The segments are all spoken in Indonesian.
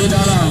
di dalam.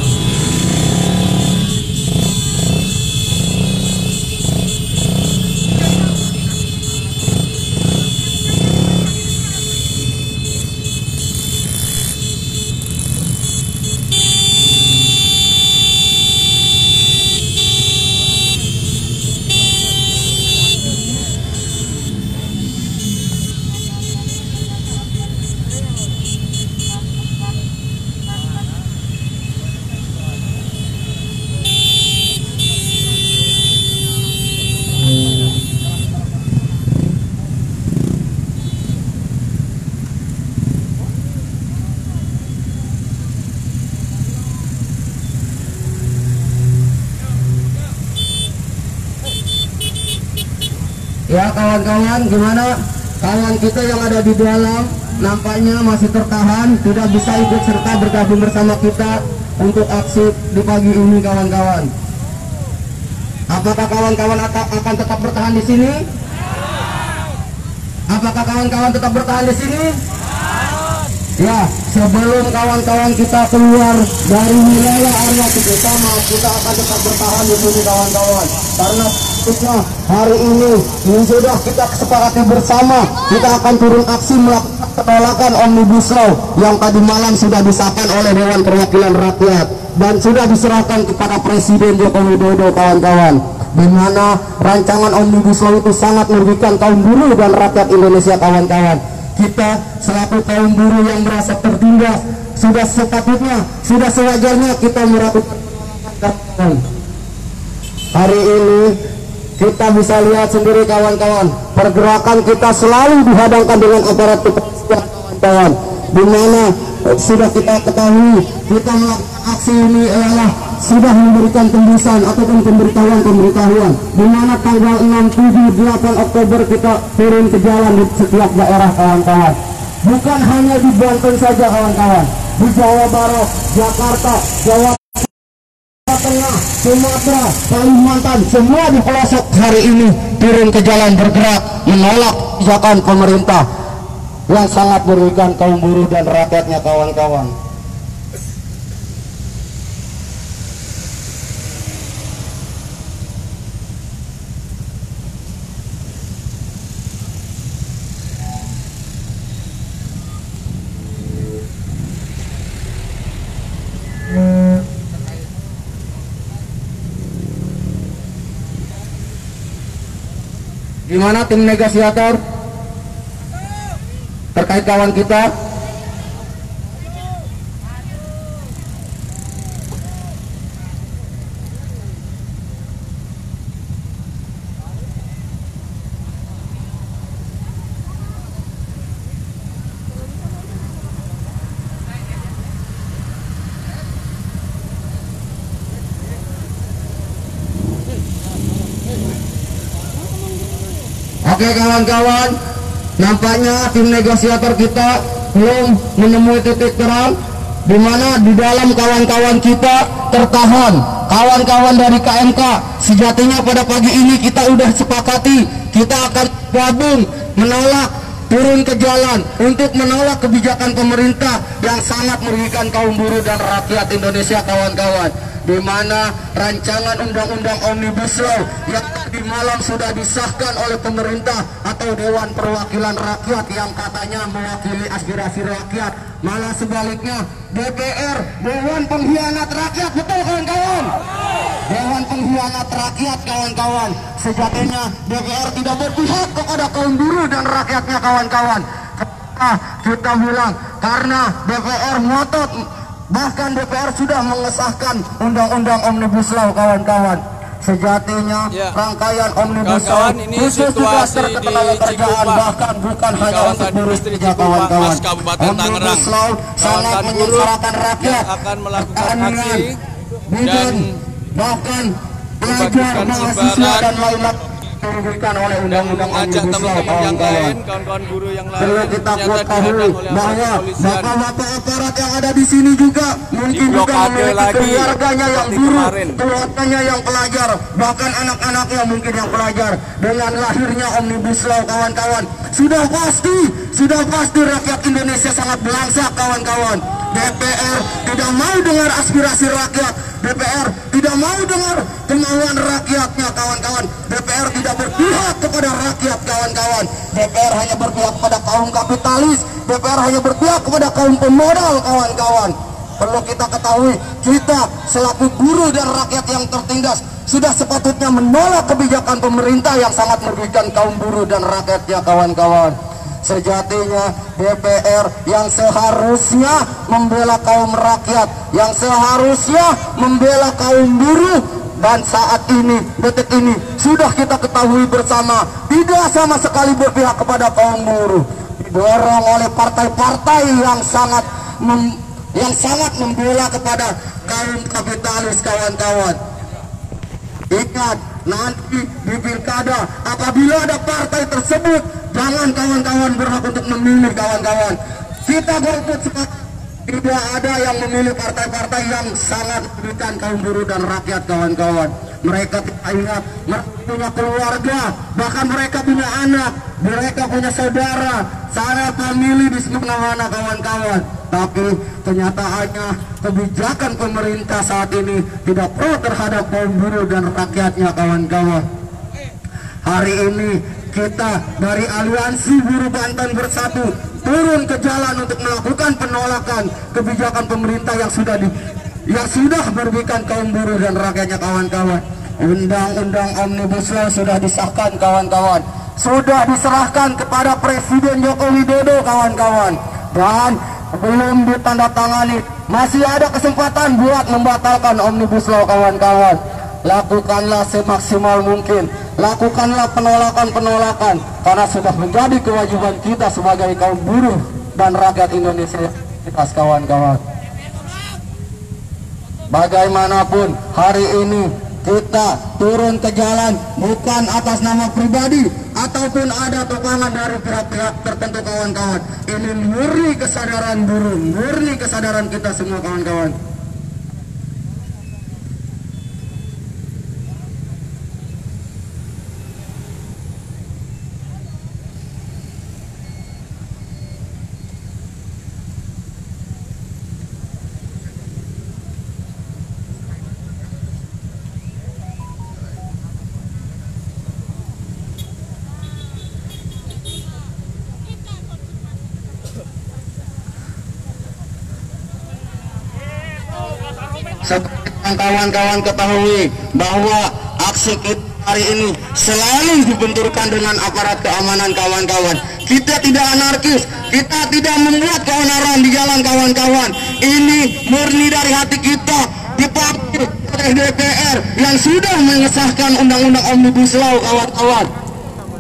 Ya kawan-kawan, gimana kawan kita yang ada di dalam nampaknya masih tertahan, tidak bisa ikut serta bergabung bersama kita untuk aksi di pagi ini kawan-kawan. Apakah kawan-kawan akan tetap bertahan di sini? Apakah kawan-kawan tetap bertahan di sini? Ya, sebelum kawan-kawan kita keluar dari wilayah area utama, kita akan tetap bertahan di sini kawan-kawan. Karena hari ini sudah kita kesepakati bersama, kita akan turun aksi melakukan penolakan Omnibus Law yang tadi malam sudah disahkan oleh Dewan Perwakilan Rakyat dan sudah diserahkan kepada Presiden Joko Widodo kawan-kawan. Di mana rancangan Omnibus Law itu sangat merugikan kaum buruh dan rakyat Indonesia kawan-kawan. Kita selaku kaum buruh yang merasa tertindas sudah sepatutnya, sudah sewajarnya kita melakukan penolakan. Hari ini kita bisa lihat sendiri kawan-kawan, pergerakan kita selalu dihadangkan dengan aparat kepolisian kawan-kawan, di mana sudah kita ketahui kita melakukan aksi ini adalah sudah memberikan tembusan ataupun pemberitahuan di mana tanggal 6, 7, 8 Oktober kita turun ke jalan di setiap daerah kawan-kawan. Bukan hanya di Banten saja kawan-kawan, di Jawa Barat, Jakarta, Jawa Tengah, Sumatera, Kalimantan, semua di pelosok hari ini turun ke jalan bergerak menolak kebijakan pemerintah yang sangat merugikan kaum buruh dan rakyatnya kawan-kawan. Gimana tim negosiator terkait kawan kita? Oke kawan-kawan, nampaknya tim negosiator kita belum menemui titik terang di mana di dalam kawan-kawan kita tertahan. Kawan-kawan dari KMK sejatinya pada pagi ini kita udah sepakati kita akan gabung menolak, turun ke jalan untuk menolak kebijakan pemerintah yang sangat merugikan kaum buruh dan rakyat Indonesia kawan-kawan. Di mana rancangan undang-undang Omnibus Law yang tadi malam sudah disahkan oleh pemerintah atau Dewan Perwakilan Rakyat yang katanya mewakili aspirasi rakyat, malah sebaliknya DPR, Dewan Pengkhianat Rakyat. Betul kawan-kawan? Dewan Pengkhianat Rakyat kawan-kawan. Sejatinya DPR tidak berpihak kepada kaum buruh dan rakyatnya kawan-kawan. Kita bilang karena DPR ngotot, bahkan DPR sudah mengesahkan undang-undang Omnibus Law kawan-kawan. Sejatinya rangkaian Omnibus Law khusus juga ketenagakerjaan, bahkan bukan hanya untuk buruh saja kawan-kawan. Omnibus Law sangat menyengsarakan rakyat, akan melakukan aksi dan bahkan pelajar, mahasiswa dan lain-lain dirugikan oleh undang-undang Omnibus Law kawan-kawan. Kawan-kawan buruh yang lain perlu kita ketahui bahwa bapak-bapak aparat yang ada di sini juga mungkin juga memiliki keluarganya yang buruh, keluarganya yang pelajar, bahkan anak-anaknya mungkin yang pelajar. Dengan lahirnya Omnibus Law kawan-kawan, sudah pasti rakyat Indonesia sangat belangsak kawan-kawan. DPR tidak mau dengar aspirasi rakyat. DPR tidak mau dengar kemauan rakyatnya, kawan-kawan. DPR tidak berpihak kepada rakyat, kawan-kawan. DPR hanya berpihak kepada kaum kapitalis. DPR hanya berpihak kepada kaum pemodal, kawan-kawan. Perlu kita ketahui, kita selaku buruh dan rakyat yang tertindas sudah sepatutnya menolak kebijakan pemerintah yang sangat merugikan kaum buruh dan rakyatnya, kawan-kawan. Sejatinya DPR yang seharusnya membela kaum rakyat, yang seharusnya membela kaum buruh, dan saat ini, detik ini sudah kita ketahui bersama tidak sama sekali berpihak kepada kaum buruh, didorong oleh partai-partai yang sangat membela kepada kaum kapitalis, kawan-kawan. Ingat, nanti di pilkada apabila ada partai tersebut, jangan kawan-kawan berhak untuk memilih, kawan-kawan. Kita golput sepakat tidak ada yang memilih partai-partai yang sangat merugikan kaum buruh dan rakyat, kawan-kawan. Mereka tidak ingat, mereka punya keluarga, bahkan mereka punya anak, mereka punya saudara, sangat memilih di mana-mana, kawan-kawan. Tapi kenyataannya kebijakan pemerintah saat ini tidak pro terhadap kaum buruh dan rakyatnya, kawan-kawan. Hari ini kita dari Aliansi Buruh Banten Bersatu turun ke jalan untuk melakukan penolakan kebijakan pemerintah yang sudah merugikan kaum buruh dan rakyatnya, kawan-kawan. Undang-undang Omnibus Law sudah disahkan, kawan-kawan, sudah diserahkan kepada Presiden Joko Widodo, kawan-kawan, dan belum ditandatangani. Masih ada kesempatan buat membatalkan Omnibus Law, kawan-kawan. Lakukanlah semaksimal mungkin, lakukanlah penolakan-penolakan, karena sudah menjadi kewajiban kita sebagai kaum buruh dan rakyat Indonesia, kawan-kawan. Bagaimanapun hari ini kita turun ke jalan bukan atas nama pribadi ataupun ada tekanan dari pihak-pihak tertentu, kawan-kawan. Ini murni kesadaran buruh, murni kesadaran kita semua, kawan-kawan. Seperti yang kawan-kawan ketahui bahwa aksi kita hari ini selalu dibenturkan dengan aparat keamanan, kawan-kawan. Kita tidak anarkis, kita tidak membuat keonaran di jalan, kawan-kawan. Ini murni dari hati kita, dipakai oleh DPR yang sudah mengesahkan undang-undang Omnibus Law, kawan-kawan.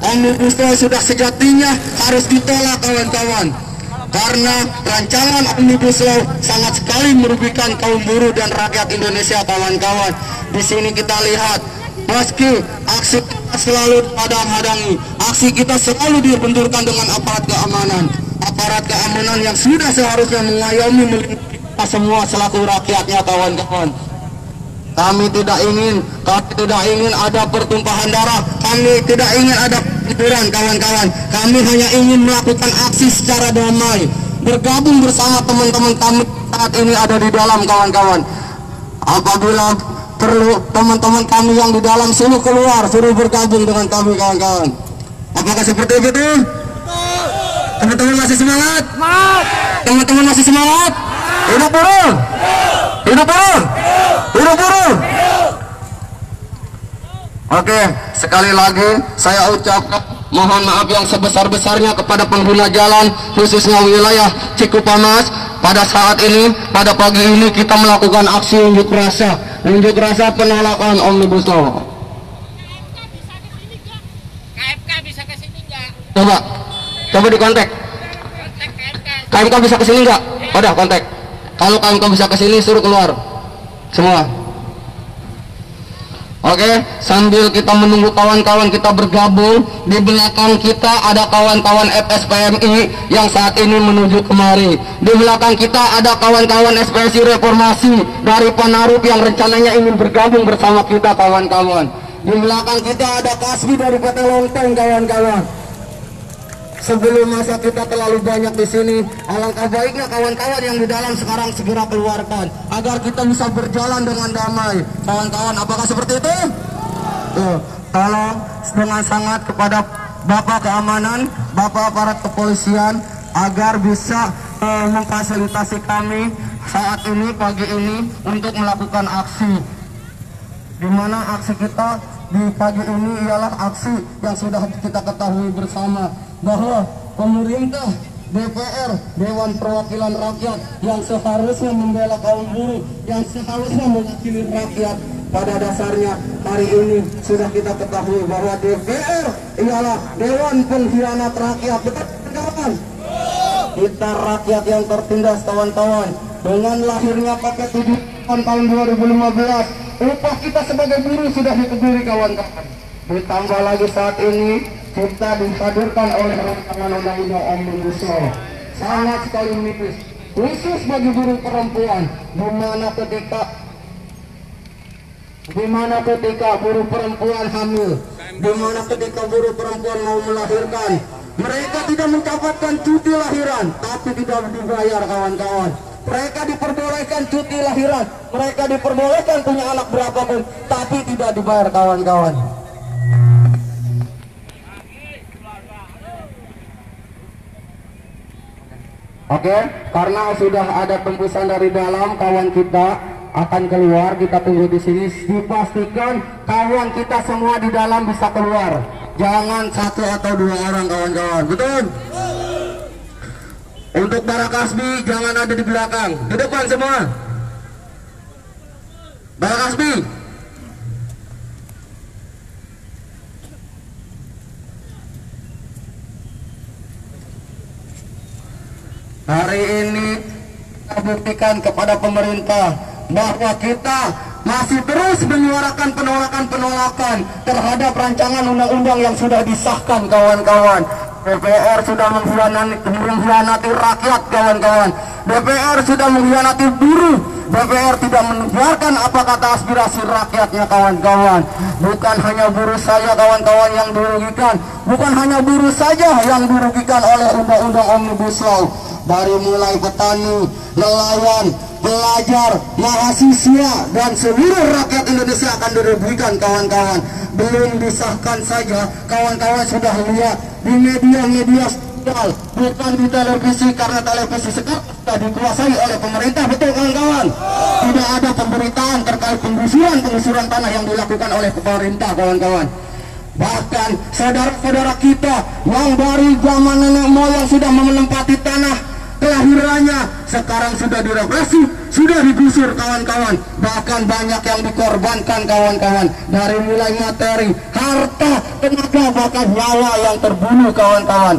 Omnibus Law sudah sejatinya harus ditolak, kawan-kawan, karena rancangan Omnibus Law sangat sekali merugikan kaum buruh dan rakyat Indonesia, kawan-kawan. Di sini kita lihat, meski aksi kita selalu hadang-hadangi, aksi kita selalu dibenturkan dengan aparat keamanan yang sudah seharusnya mengayomi melindungi kita semua selaku rakyatnya, kawan-kawan. Kami tidak ingin ada pertumpahan darah, kami tidak ingin ada hiburan, kawan-kawan. Kami hanya ingin melakukan aksi secara damai, bergabung bersama teman-teman kami saat ini ada di dalam, kawan-kawan. Apabila perlu, teman-teman kami yang di dalam suruh keluar, suruh bergabung dengan kami, kawan-kawan. Apakah seperti itu? Teman-teman masih semangat? Teman-teman masih semangat? Hidup buruh! Hidup buruh! Hidup buruh! Oke, sekali lagi saya ucapkan mohon maaf yang sebesar-besarnya kepada pengguna jalan, khususnya wilayah Cikupamas. Pada saat ini, pada pagi ini kita melakukan aksi unjuk rasa penolakan Omnibus Law. KMK bisa ke sini enggak? Coba dikontak. KMK bisa ke sini enggak? Udah kontak. Kalau KMK bisa ke sini, suruh keluar semua. Oke, sambil kita menunggu kawan-kawan kita bergabung, di belakang kita ada kawan-kawan FSPMI yang saat ini menuju kemari. Di belakang kita ada kawan-kawan SPSI Reformasi dari Panarup yang rencananya ingin bergabung bersama kita, kawan-kawan. Di belakang kita ada Kasbi dari PT Lonteng, kawan-kawan. sebelum masa kita terlalu banyak di sini, alangkah baiknya kawan-kawan yang di dalam sekarang segera keluarkan agar kita bisa berjalan dengan damai. Kawan-kawan, apakah seperti itu? Tuh, tolong dengan sangat kepada Bapak Keamanan, Bapak aparat kepolisian agar bisa memfasilitasi kami saat ini, pagi ini, untuk melakukan aksi. Di mana aksi kita di pagi ini ialah aksi yang sudah kita ketahui bersama, bahwa pemerintah, DPR, Dewan Perwakilan Rakyat yang seharusnya membela kaum buruh, yang seharusnya mewakili rakyat, pada dasarnya hari ini sudah kita ketahui bahwa DPR ialah Dewan Pengkhianat Rakyat. Betul kawan? Kita rakyat yang tertindas kawan-kawan. Dengan lahirnya paket 7 tahun 2015, upah kita sebagai buruh sudah dikebiri kawan-kawan. Ditambah lagi saat ini kita dihadirkan oleh rancangan undang-undang Omnibus Law sangat sekali menipis, khusus bagi buruh perempuan, di mana ketika buruh perempuan hamil, di mana ketika buruh perempuan mau melahirkan, mereka tidak mendapatkan cuti lahiran, tapi tidak dibayar kawan-kawan. Mereka diperbolehkan cuti lahiran, mereka diperbolehkan punya anak berapapun, tapi tidak dibayar kawan-kawan. Oke, karena sudah ada tembusan dari dalam, kawan kita akan keluar. Kita tunggu di sini. Dipastikan kawan kita semua di dalam bisa keluar. Jangan 1 atau 2 orang kawan-kawan. Betul? Untuk para Kasbi jangan ada di belakang. Di depan semua. Para Kasbi. Hari ini kita buktikan kepada pemerintah bahwa kita masih terus menyuarakan penolakan terhadap rancangan undang-undang yang sudah disahkan kawan-kawan. DPR sudah mengkhianati rakyat kawan-kawan. DPR sudah mengkhianati buruh. DPR tidak mendengarkan apa kata aspirasi rakyatnya kawan-kawan. Bukan hanya buruh saja kawan-kawan yang dirugikan, bukan hanya buruh saja yang dirugikan oleh undang-undang Omnibus Law. Dari mulai petani, nelayan, pelajar, mahasiswa, dan seluruh rakyat Indonesia akan dirugikan kawan-kawan. Belum disahkan saja, kawan-kawan sudah lihat di media-media sosial, bukan di televisi, karena televisi sekarang sudah dikuasai oleh pemerintah. Betul kawan-kawan? Tidak ada pemberitaan terkait penggusuran tanah yang dilakukan oleh pemerintah kawan-kawan. Bahkan saudara-saudara kita yang dari zaman nenek moyang sudah menempati tanah kelahirannya, sekarang sudah direpresi, sudah digusur kawan-kawan. Bahkan banyak yang dikorbankan kawan-kawan, dari mulai materi, harta, tenaga, bahkan nyawa yang terbunuh kawan-kawan.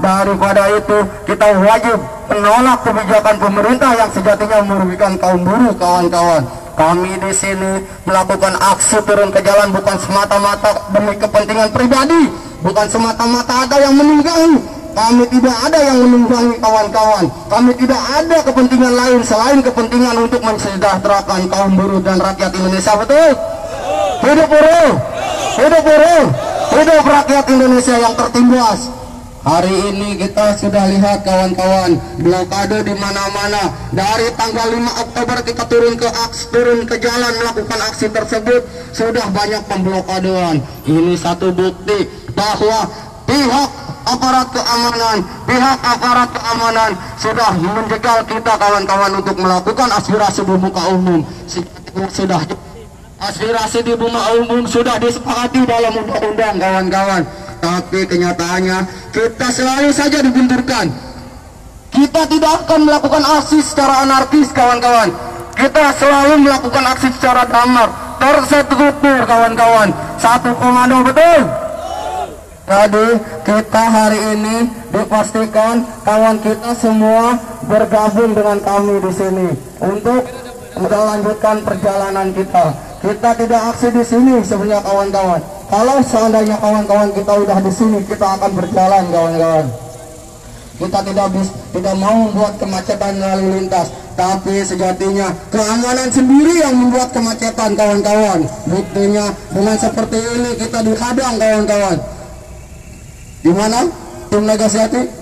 Daripada itu kita wajib menolak kebijakan pemerintah yang sejatinya merugikan kaum buruh kawan-kawan. Kami di sini melakukan aksi turun ke jalan bukan semata-mata demi kepentingan pribadi, bukan semata-mata ada yang menunggangi. Kami tidak ada yang menunggangi kawan-kawan. Kami tidak ada kepentingan lain selain kepentingan untuk mensejahterakan kaum buruh dan rakyat Indonesia. Betul? Hidup buruh, hidup buruh, hidup rakyat Indonesia yang tertindas. Hari ini kita sudah lihat kawan-kawan, blokade di mana-mana. Dari tanggal 5 Oktober kita turun ke jalan melakukan aksi tersebut, sudah banyak pemblokadean. Ini satu bukti bahwa pihak aparat keamanan sudah menjegal kita kawan-kawan untuk melakukan aspirasi di muka umum. Aspirasi di muka umum sudah disepakati dalam undang-undang kawan-kawan. Tapi kenyataannya kita selalu saja dibenturkan. Kita tidak akan melakukan aksi secara anarkis kawan-kawan. Kita selalu melakukan aksi secara damai, terstruktur kawan-kawan. Satu komando, betul? Jadi kita hari ini dipastikan kawan kita semua bergabung dengan kami di sini untuk melanjutkan perjalanan kita. Kita tidak aksi di sini sebenarnya kawan-kawan. Kalau seandainya kawan-kawan kita udah di sini, kita akan berjalan kawan-kawan. Kita tidak mau membuat kemacetan lalu lintas, tapi sejatinya keamanan sendiri yang membuat kemacetan kawan-kawan. Buktinya dengan seperti ini kita dihadang kawan-kawan. Di mana? tim negosiasi.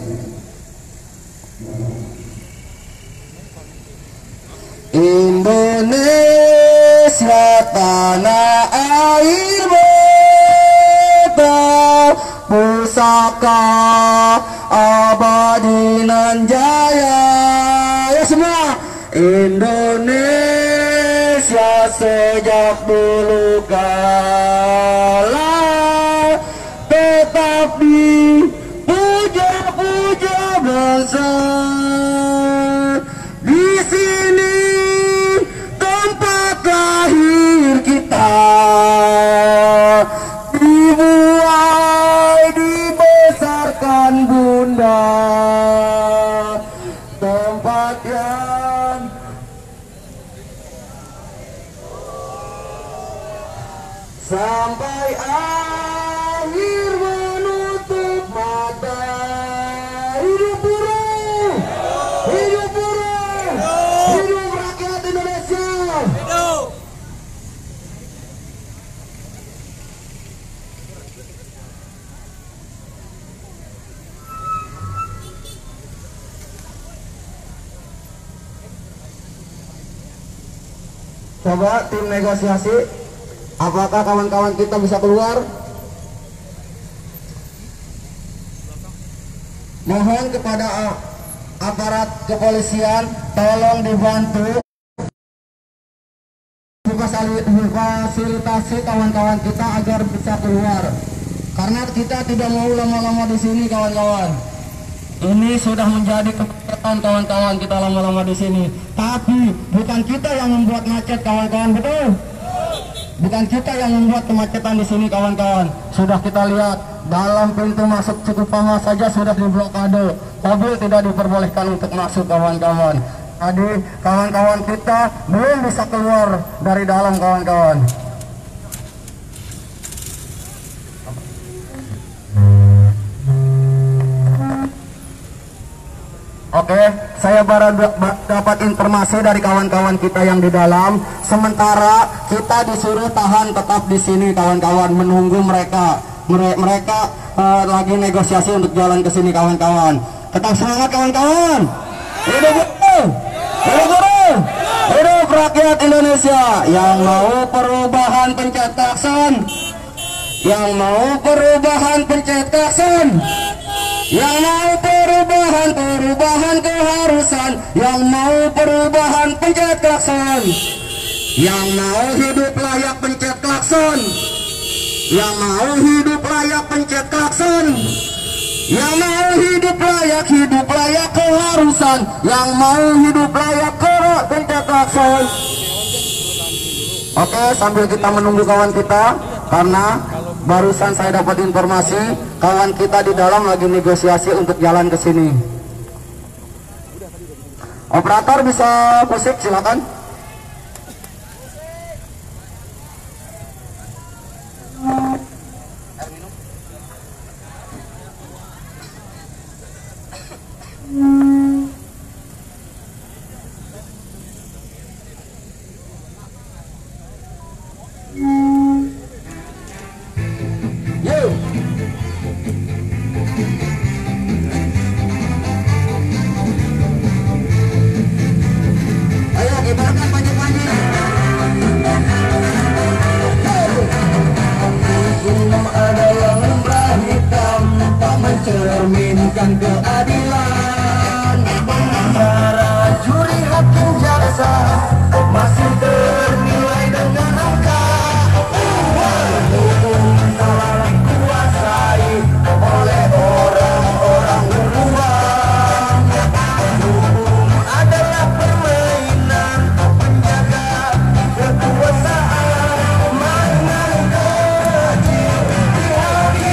Indonesia tanah air beta, pusaka abadi nan jaya. Ya semua. Indonesia sejak dulu kala tetap dipuja-puja bangsa. Di sini tempat lahir kita, dibuai dibesarkan bunda, tempat yang sampai akhir menutup mata. Hidup buruh, hidup buruh, hidup rakyat Indonesia. Coba tim negosiasi, apakah kawan-kawan kita bisa keluar? Mohon kepada aparat kepolisian, tolong dibantu fasilitasi kawan-kawan kita agar bisa keluar. Karena kita tidak mau lama-lama di sini, kawan-kawan. Ini sudah menjadi kebiasaan kawan-kawan kita lama-lama di sini. Tapi bukan kita yang membuat macet, kawan-kawan, betul? Bukan kita yang membuat kemacetan di sini, kawan-kawan. Sudah kita lihat dalam pintu masuk Cikupanga saja sudah diblokade. Mobil tidak diperbolehkan untuk masuk, kawan-kawan. Tadi kawan-kawan kita belum bisa keluar dari dalam, kawan-kawan. Oke, saya baru dapat informasi dari kawan-kawan kita yang di dalam. Sementara kita disuruh tahan tetap di sini, kawan-kawan, menunggu mereka. Mereka lagi negosiasi untuk jalan ke sini, kawan-kawan. Tetap semangat, kawan-kawan. Hidup buruh, hidup buruh, hidup rakyat Indonesia. Yang mau perubahan pencet klakson, yang mau perubahan pencet klakson. Yang mau perubahan keharusan, yang mau perubahan pencet klakson. Yang mau hidup layak pencet klakson. Yang mau hidup layak pencet klakson. Yang mau hidup layak keharusan. Yang mau hidup layak pencet klakson. Oke, sambil kita menunggu kawan kita, karena barusan saya dapat informasi kawan kita di dalam lagi negosiasi untuk jalan ke sini. Operator bisa musik, silakan. Cerminkan keadilan, para juri hakim jaksa masih ternilai dengan angka. Hukum telah dikuasai oleh orang-orang beruang. Hukum adalah permainan penjaga kekuasaan, mainan kecil di hati.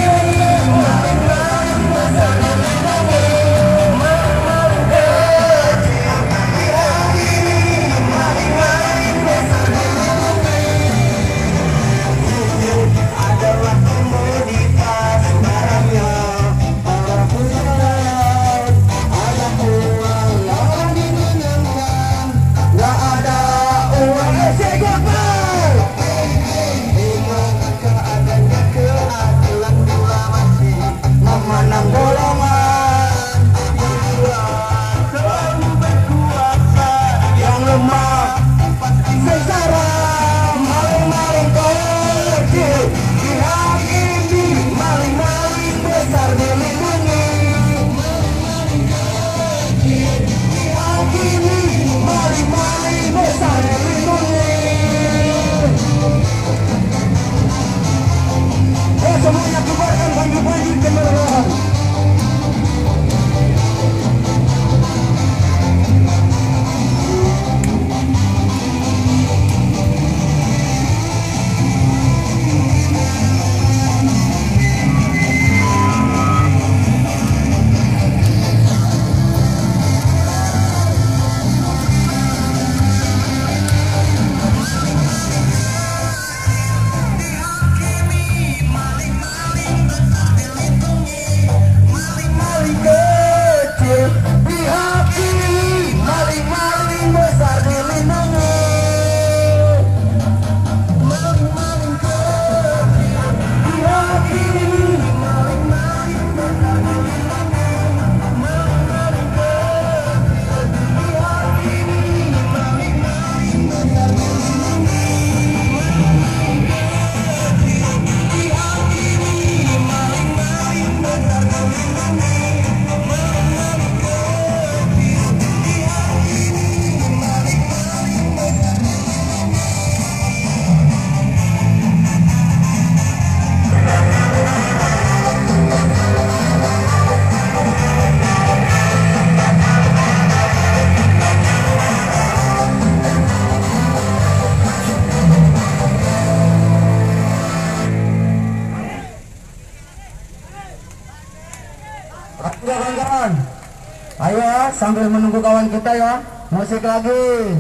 sambil menunggu kawan kita ya. Musik lagi.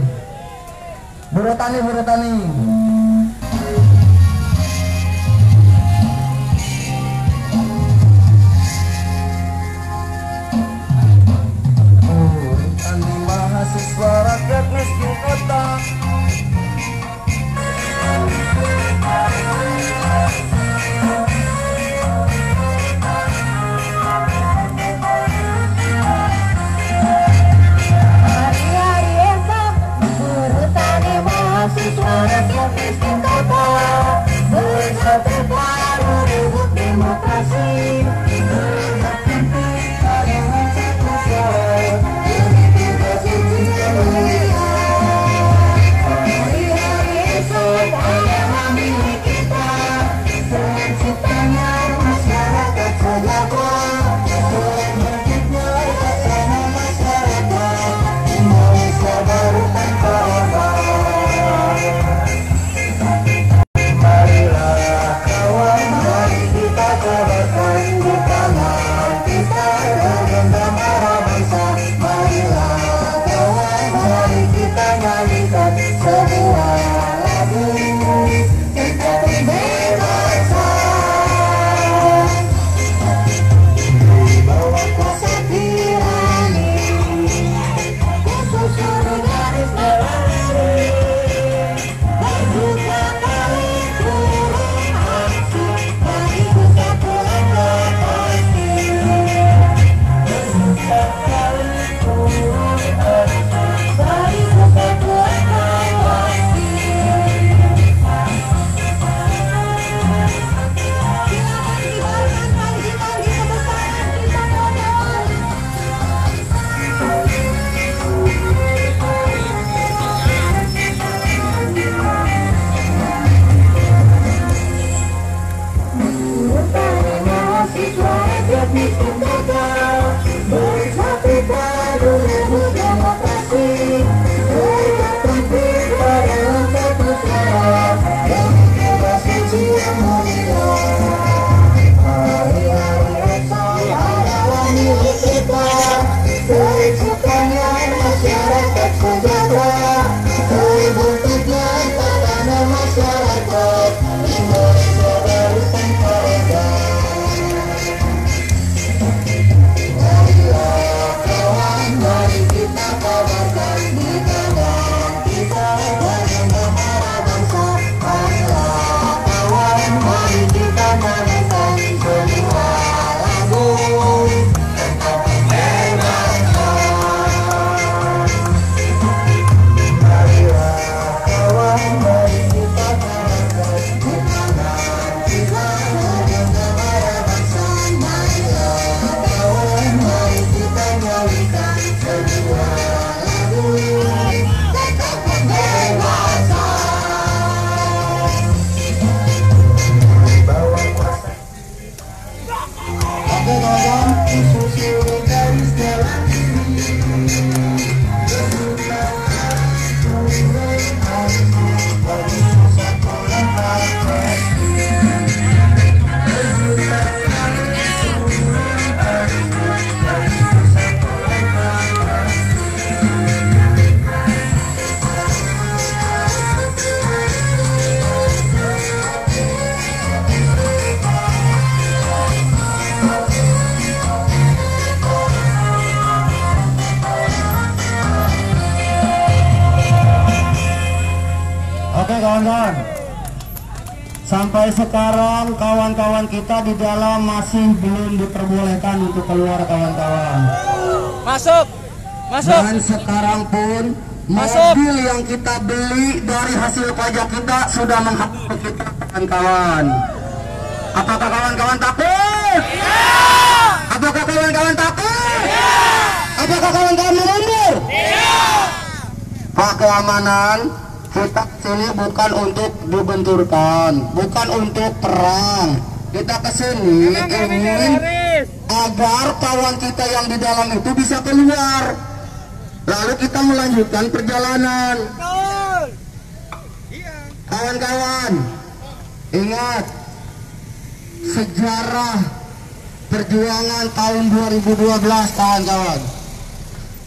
Buru Tani, Buru Tani. Buru Tani mahasiswa rakyat miskin kota. Kawan-kawan, sampai sekarang kawan-kawan kita di dalam masih belum diperbolehkan untuk keluar kawan-kawan. Masuk, masuk. Dan sekarang pun Masuk. mobil yang kita beli dari hasil pajak kita sudah menghapus kita kawan-kawan. Apakah kawan-kawan takut? Iya. Apakah kawan-kawan takut? Iya. Apakah kawan-kawan mundur? Iya. Pak keamanan, kita sini bukan untuk dibenturkan, bukan untuk perang. Kita kesini ingin agar kawan kita yang di dalam itu bisa keluar. Lalu kita melanjutkan perjalanan. Kawan-kawan, ingat sejarah perjuangan tahun 2012 kawan-kawan.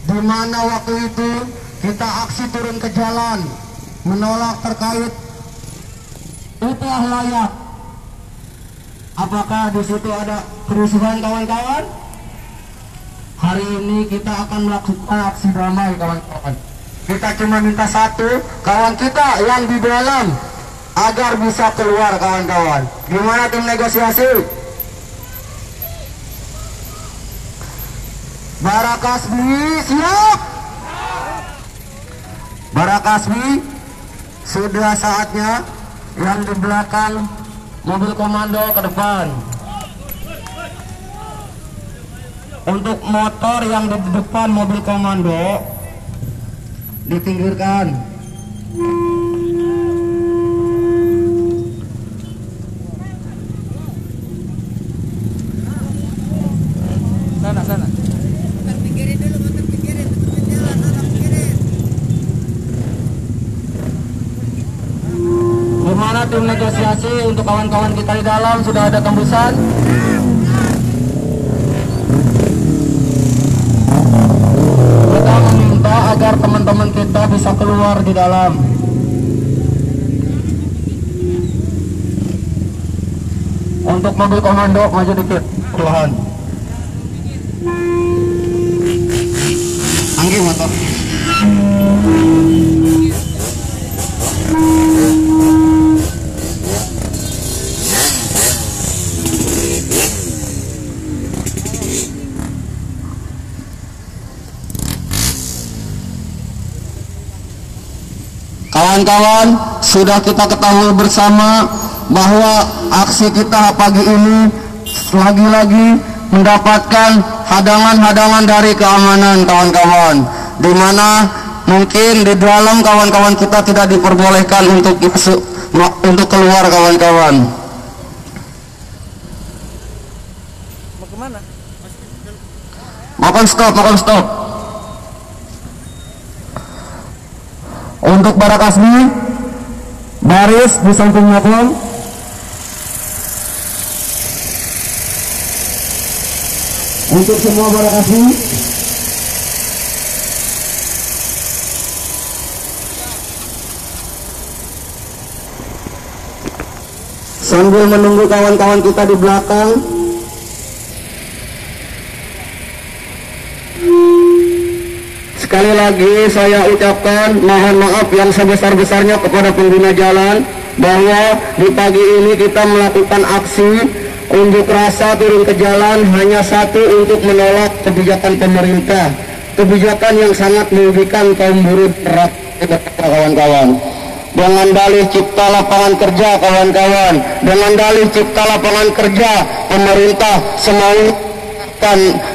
di mana waktu itu kita aksi turun ke jalan menolak terkait upah layak. Apakah di situ ada kerusuhan kawan-kawan? Hari ini kita akan melakukan aksi damai kawan-kawan. Kita cuma minta satu, kawan kita yang di dalam agar bisa keluar kawan-kawan. Gimana tim negosiasi? Barakasmi siap? Barakasmi, sudah saatnya yang di belakang mobil komando ke depan. Untuk motor yang di depan mobil komando dipinggirkan. Sana. Gimana tim negosiasi untuk kawan-kawan kita di dalam, sudah ada tembusan? Kita meminta agar teman-teman kita bisa keluar di dalam. Untuk mobil komando maju dikit, perlahan. Anggi motor. Kawan-kawan, sudah kita ketahui bersama bahwa aksi kita pagi ini lagi-lagi mendapatkan hadangan-hadangan dari keamanan kawan-kawan, di mana mungkin di dalam kawan-kawan kita tidak diperbolehkan untuk masuk, untuk keluar kawan-kawan. Mau kemana? Makan stop. Untuk Barakasmi, baris di samping makom. Untuk semua Barakasmi, sambil menunggu kawan-kawan kita di belakang, sekali lagi saya ucapkan mohon maaf yang sebesar-besarnya kepada pengguna jalan bahwa di pagi ini kita melakukan aksi unjuk rasa turun ke jalan hanya satu, untuk menolak kebijakan pemerintah, kebijakan yang sangat merugikan kaum buruh rakyat kawan-kawan. Dengan dalih cipta lapangan kerja kawan-kawan, dengan dalih cipta lapangan kerja pemerintah semau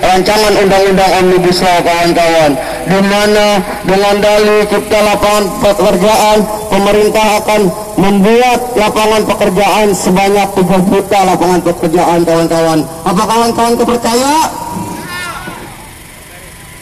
rancangan undang-undang Omnibus Law kawan-kawan, di mana dengan dalih cipta lapangan pekerjaan pemerintah akan membuat lapangan pekerjaan sebanyak 3 juta lapangan pekerjaan kawan-kawan. Apa kawan-kawan percaya?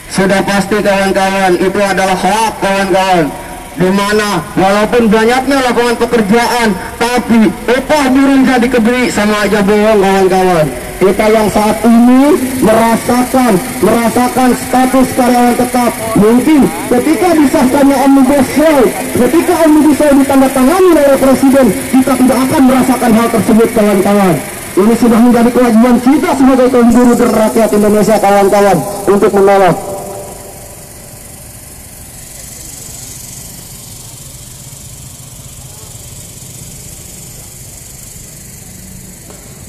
Sudah pasti kawan-kawan, itu adalah hak kawan-kawan, di mana walaupun banyaknya lapangan pekerjaan tapi upah buruh nggak dikebiri, sama aja bohong kawan-kawan. Kita yang saat ini merasakan status karyawan tetap, mungkin ketika disahkannya Omnibus Law, ketika Omnibus Law ditandatangani oleh Presiden, kita tidak akan merasakan hal tersebut kawan-kawan. Ini sudah menjadi kewajiban kita sebagai kaum buruh dan rakyat Indonesia kawan-kawan untuk menolak.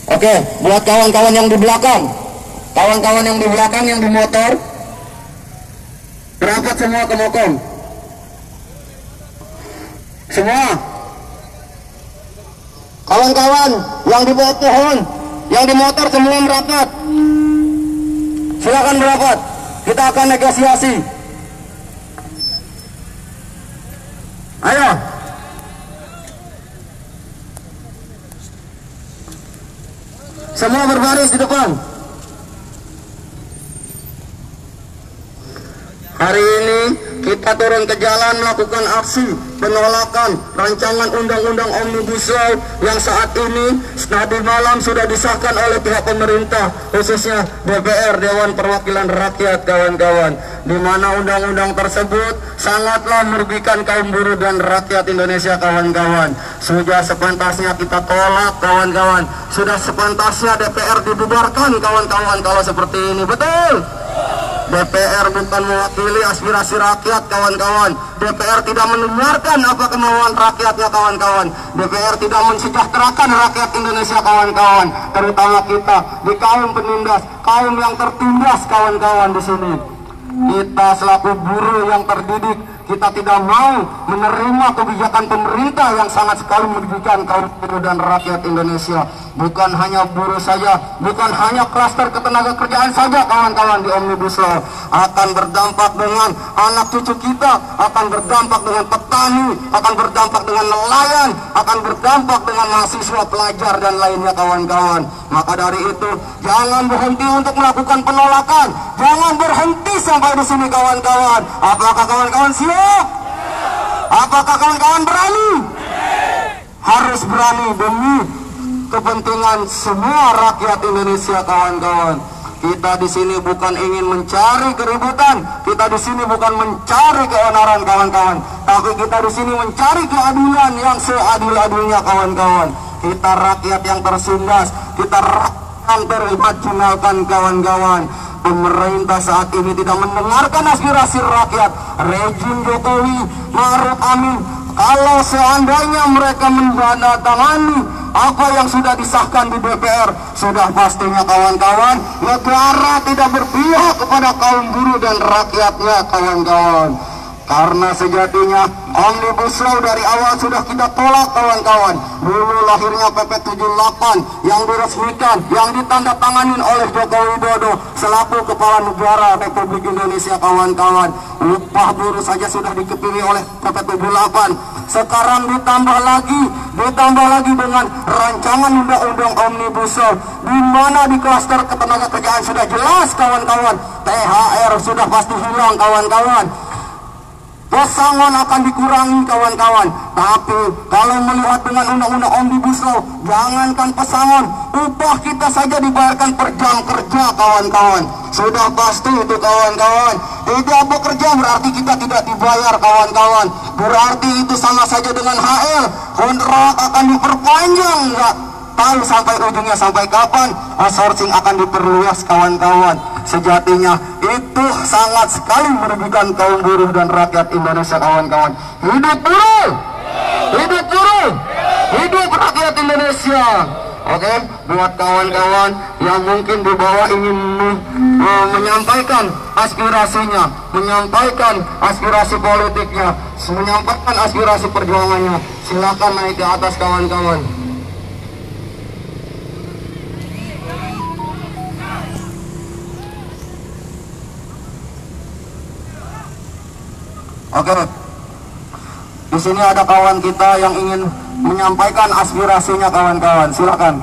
Oke, buat kawan-kawan yang di belakang, yang di motor, berapat semua ke mokom. Semua. Kawan-kawan yang di bawah pohon, yang di motor semua merapat. Silakan merapat. Kita akan negosiasi. Ayo. Semua berbaris di depan. Hari ini kita kita turun ke jalan melakukan aksi penolakan rancangan undang-undang Omnibus Law yang saat ini tadi malam sudah disahkan oleh pihak pemerintah, khususnya DPR, Dewan Perwakilan Rakyat, kawan-kawan, di mana undang-undang tersebut sangatlah merugikan kaum buruh dan rakyat Indonesia, kawan-kawan. Sudah sepantasnya kita tolak, kawan-kawan. Sudah sepantasnya DPR dibubarkan, kawan-kawan, kalau seperti ini. Betul? DPR bukan mewakili aspirasi rakyat, kawan-kawan. DPR tidak mendengarkan apa kemauan rakyatnya, kawan-kawan. DPR tidak mensejahterakan rakyat Indonesia, kawan-kawan. Terutama kita di kaum penindas, kaum yang tertindas, kawan-kawan di sini. Kita selaku buruh yang terdidik, kita tidak mau menerima kebijakan pemerintah yang sangat sekali merugikan kaum buruh dan rakyat Indonesia. Bukan hanya buruh saja, bukan hanya klaster ketenaga kerjaan saja, kawan-kawan, di Omnibus Law akan berdampak dengan anak cucu kita, akan berdampak dengan petani, akan berdampak dengan nelayan, akan berdampak dengan mahasiswa, pelajar, dan lainnya, kawan-kawan. Maka dari itu, jangan berhenti untuk melakukan penolakan, jangan berhenti sampai di sini, kawan-kawan. Apakah kawan-kawan siap? Apakah kawan-kawan berani? Harus berani demi kepentingan semua rakyat Indonesia, kawan-kawan. Kita di sini bukan ingin mencari keributan, kita di sini bukan mencari keonaran, kawan-kawan, tapi kita di sini mencari keadilan yang seadil-adilnya, kawan-kawan. Kita rakyat yang tersindas, kita rakyat yang termarginalkan, kawan-kawan. Pemerintah saat ini tidak mendengarkan aspirasi rakyat. Rejim Jokowi Ma'ruf Amin, kalau seandainya mereka menandatangani apa yang sudah disahkan di DPR, sudah pastinya, kawan-kawan, negara tidak berpihak kepada kaum buruh dan rakyatnya, kawan-kawan. Karena sejatinya Omnibus Law dari awal sudah kita tolak, kawan-kawan. Dulu lahirnya PP 78 yang diresmikan, yang ditandatangani oleh Joko Widodo selaku Kepala Negara Republik Indonesia, kawan-kawan. Upah buruh saja sudah dikepiri oleh PP 78. Sekarang ditambah lagi dengan rancangan undang-undang Omnibus Law, di mana di klaster ketenaga kerjaan sudah jelas, kawan-kawan. THR sudah pasti hilang, kawan-kawan. Pesangon akan dikurangi, kawan-kawan. Tapi kalau melihat dengan undang-undang Omnibus Law, jangankan pesangon, upah kita saja dibayarkan per jam kerja, kawan-kawan. Sudah pasti itu, kawan-kawan. Tidak bekerja berarti kita tidak dibayar, kawan-kawan. Berarti itu sama saja dengan HL. Kontrak akan diperpanjang, enggak tahu sampai ujungnya sampai kapan. Outsourcing akan diperluas, kawan-kawan. Sejatinya itu sangat sekali merugikan kaum buruh dan rakyat Indonesia, kawan-kawan. Hidup buruh, hidup buruh, hidup rakyat Indonesia. Oke, buat kawan-kawan yang mungkin di bawah ingin menyampaikan aspirasinya, menyampaikan aspirasi politiknya, menyampaikan aspirasi perjuangannya, silakan naik ke atas, kawan-kawan. Oke, di sini ada kawan kita yang ingin menyampaikan aspirasinya, kawan-kawan. Silakan.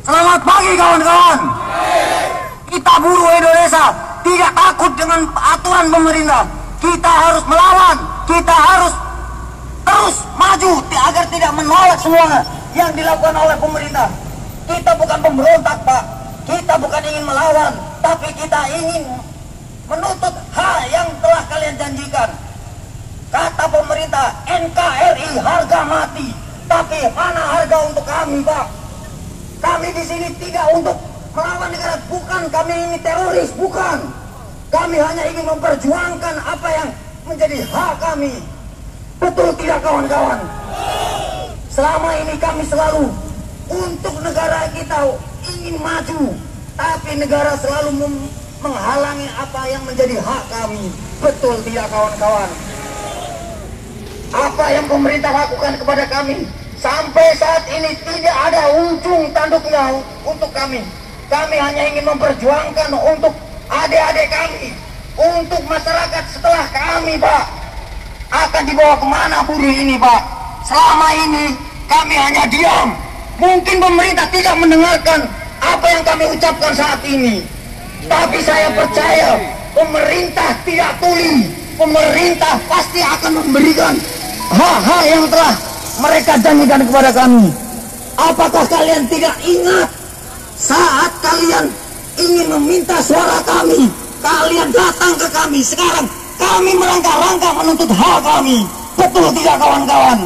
Selamat pagi, kawan-kawan. Kita buruh Indonesia tidak takut dengan aturan pemerintah. Kita harus melawan. Kita harus terus maju agar tidak menolak semua yang dilakukan oleh pemerintah. Kita bukan pemberontak, Pak. Kita bukan ingin melawan, tapi kita ingin menuntut hal yang telah kalian janjikan. Kata pemerintah, NKRI harga mati, tapi mana harga untuk kami, Pak? Kami di sini tidak untuk melawan negara, bukan kami ini teroris, bukan. Kami hanya ingin memperjuangkan apa yang menjadi hak kami. Betul tidak, kawan-kawan? Selama ini kami selalu untuk negara kita ingin maju, tapi negara selalu menghalangi apa yang menjadi hak kami. Betul tidak, kawan-kawan? Apa yang pemerintah lakukan kepada kami sampai saat ini tidak ada ujung tanduknya untuk kami. Kami hanya ingin memperjuangkan untuk adik-adik kami, untuk masyarakat setelah kami, Pak. Akan dibawa kemana buruh ini, Pak? Selama ini kami hanya diam. Mungkin pemerintah tidak mendengarkan apa yang kami ucapkan saat ini, tapi saya percaya pemerintah tidak tuli. Pemerintah pasti akan memberikan hak-hak yang telah mereka janjikan kepada kami. Apakah kalian tidak ingat saat kalian ingin meminta suara kami, kalian datang ke kami? Sekarang kami melangkah-langkah menuntut hak kami. Betul tidak kawan-kawan?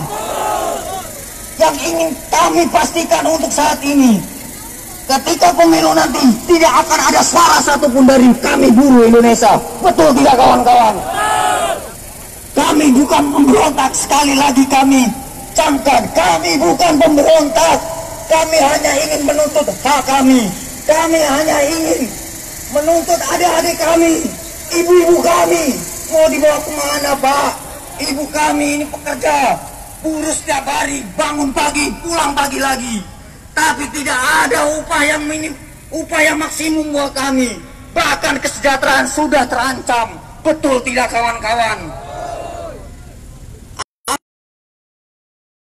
Yang ingin kami pastikan untuk saat ini, ketika pemilu nanti tidak akan ada suara satupun dari kami buruh Indonesia. Betul tidak kawan-kawan? Kami bukan pemberontak, sekali lagi kami camkan, kami bukan pemberontak. Kami hanya ingin menuntut hak kami. Kami hanya ingin menuntut adik-adik kami, ibu-ibu kami. Mau dibawa kemana, Pak? Ibu kami ini pekerja, buruh setiap hari, bangun pagi, pulang pagi lagi. Tapi tidak ada upah yang minim, upah yang maksimum buat kami. Bahkan kesejahteraan sudah terancam. Betul tidak kawan-kawan?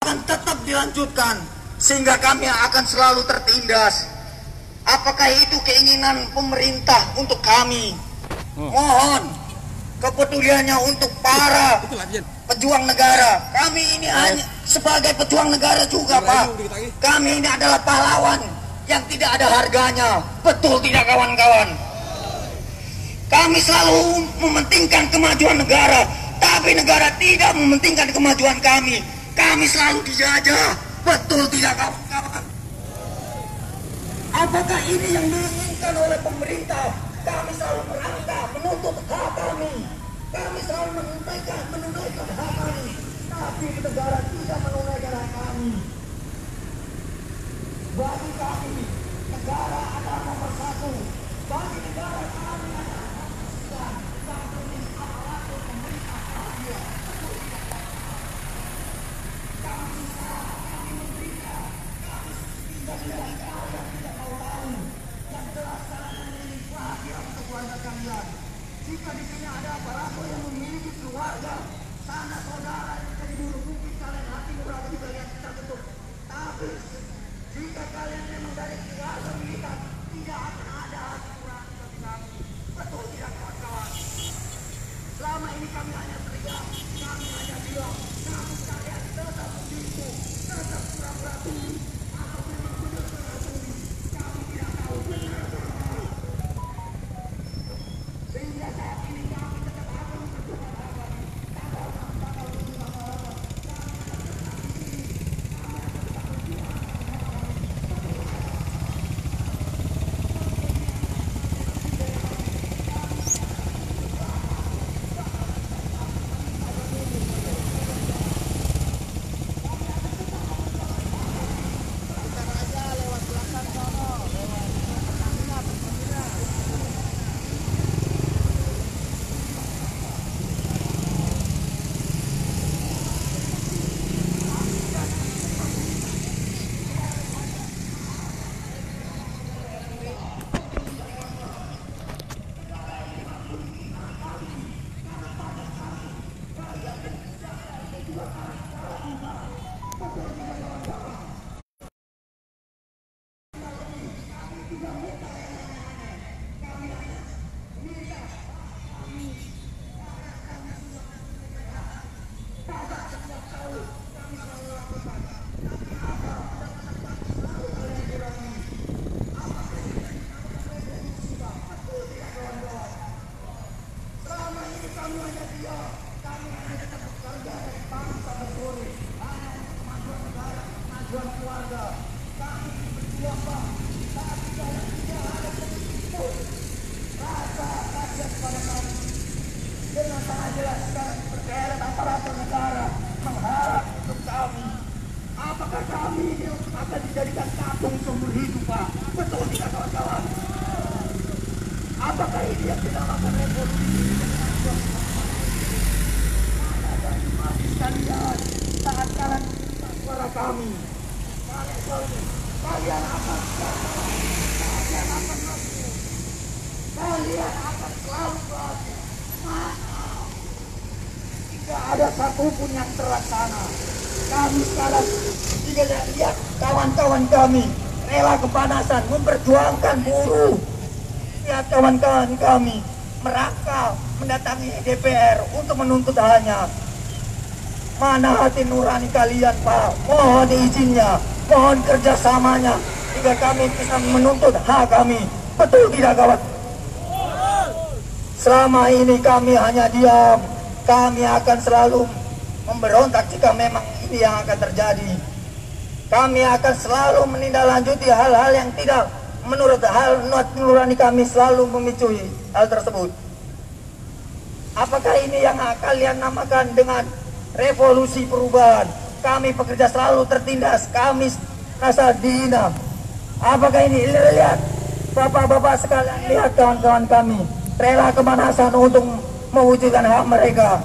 Akan tetap dilanjutkan sehingga kami akan selalu tertindas. Apakah itu keinginan pemerintah untuk kami? Mohon kepeduliannya untuk para pejuang negara. Kami ini hanya sebagai pejuang negara juga, Pak. Kami ini adalah pahlawan yang tidak ada harganya. Betul tidak kawan-kawan? Kami selalu mementingkan kemajuan negara, tapi negara tidak mementingkan kemajuan kami. Kami selalu dijajah. Betul tidak kawan-kawan? Apakah ini yang diinginkan oleh pemerintah? Kami selalu merangkak menuntut hak kami. Kami selalu menunaikan hak kami. Tapi negara tidak menunaikan hak kami. Bagi kami, negara adalah nomor satu. Bagi negara kami adalah jika di sini ada aparatur yang memiliki keluarga, sanak saudara yang jadi buruh, mungkin kalian hati nurani kalian terbentuk. Tapi jika kalian memang dari keluarga militer, tidak akan ada hati nurani bagi kami. Betul tidak kawan-kawan? Selama ini kami hanya teriak, kami hanya bilang, namun kalian tetap begitu, tetap pura-pura tuli. Atau memang benar-benar tuli, kami tidak tahu benar. Sehingga saat ini kami tetap akan memperjuangkan hak kami. Tanggal 6, tanggal 7, tanggal 8, kami akan tetap di sini. Kami akan tetap berjuang hak kami. Dengan sangat jelas sekarang berderet aparatur negara mengharap untuk kami. Apakah kami ini akan dijadikan tatung seumur hidup, Pak? Betul tidak kawan-kawan? Apakah ini yang dinamakan revolusi? Mati sekalian, saat kalian suara kami, kalian akan mati. Kalian akan selalu mati. Tidak ada satupun yang terlaksana. Kami sekarang tidak lihat kawan-kawan kami rela kepanasan memperjuangkan buruh. Lihat kawan-kawan kami merangkak mendatangi DPR untuk menuntut halnya. Mana hati nurani kalian, Pak? Mohon izinnya, mohon kerjasamanya, hingga kami bisa menuntut hak kami. Betul tidak, kawan? Selama ini kami hanya diam. Kami akan selalu memberontak jika memang ini yang akan terjadi. Kami akan selalu menindaklanjuti hal-hal yang tidak menurut hal nurani kami, selalu memicu hal tersebut. Apakah ini yang kalian namakan dengan revolusi perubahan? Kami pekerja selalu tertindas, kami rasa dihina. Apakah ini? Lihat, bapak-bapak sekalian, lihat kawan-kawan kami rela kemanasan untuk mewujudkan hak mereka.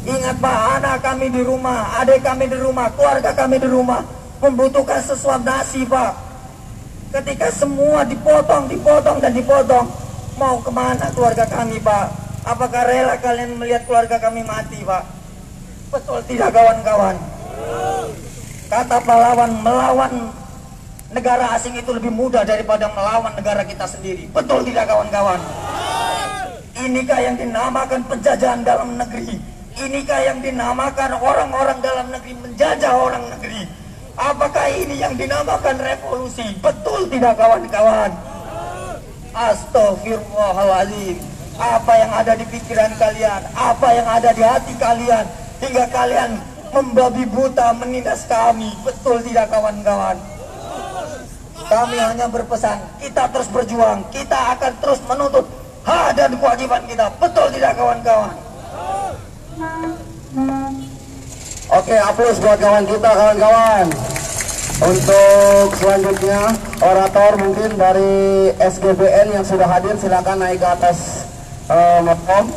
Ingat, Pak, anak kami di rumah, adik kami di rumah, keluarga kami di rumah membutuhkan sesuap nasi, Pak. Ketika semua dipotong dan dipotong, mau kemana keluarga kami, Pak? Apakah rela kalian melihat keluarga kami mati, Pak? Betul tidak, kawan-kawan? Kata pahlawan, melawan negara asing itu lebih mudah daripada melawan negara kita sendiri. Betul tidak, kawan-kawan? Inikah yang dinamakan penjajahan dalam negeri? Inikah yang dinamakan orang-orang dalam negeri menjajah orang negeri? Apakah ini yang dinamakan revolusi? Betul tidak, kawan-kawan? Astagfirullahaladzim. Apa yang ada di pikiran kalian? Apa yang ada di hati kalian? Hingga kalian membabi buta menindas kami. Betul tidak, kawan-kawan? Kami hanya berpesan, kita terus berjuang. Kita akan terus menuntut hak dan kewajiban kita. Betul tidak, kawan-kawan? Oke, aplaus buat kawan kita, kawan-kawan. Untuk selanjutnya, orator mungkin dari SGBN yang sudah hadir, silakan naik ke atas mokom.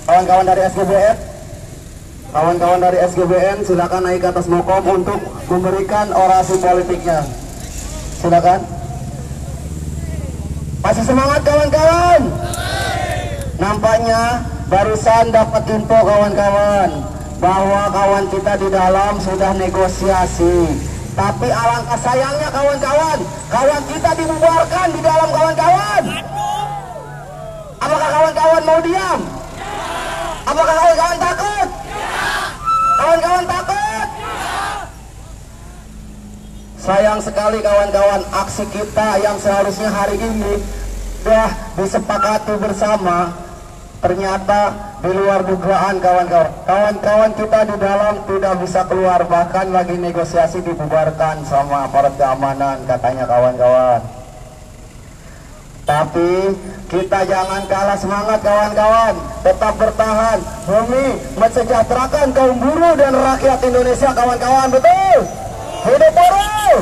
Kawan-kawan dari SGBN, kawan-kawan dari SGBN, silakan naik ke atas mokom untuk memberikan orasi politiknya. Silakan. Masih semangat, kawan-kawan? Nampaknya barusan dapat info, kawan-kawan, bahwa kawan kita di dalam sudah negosiasi. Tapi alangkah sayangnya, kawan-kawan, kawan kita dibubarkan di dalam, kawan-kawan. Apakah kawan-kawan mau diam? Apakah kawan-kawan takut? Kawan-kawan takut? Sayang sekali, kawan-kawan, aksi kita yang seharusnya hari ini sudah disepakati bersama, ternyata di luar dugaan, kawan-kawan. Kawan-kawan kita di dalam tidak bisa keluar, bahkan lagi negosiasi dibubarkan sama aparat keamanan katanya, kawan-kawan. Tapi kita jangan kalah semangat, kawan-kawan. Tetap bertahan demi mensejahterakan kaum buruh dan rakyat Indonesia, kawan-kawan. Betul? Hidup buruh!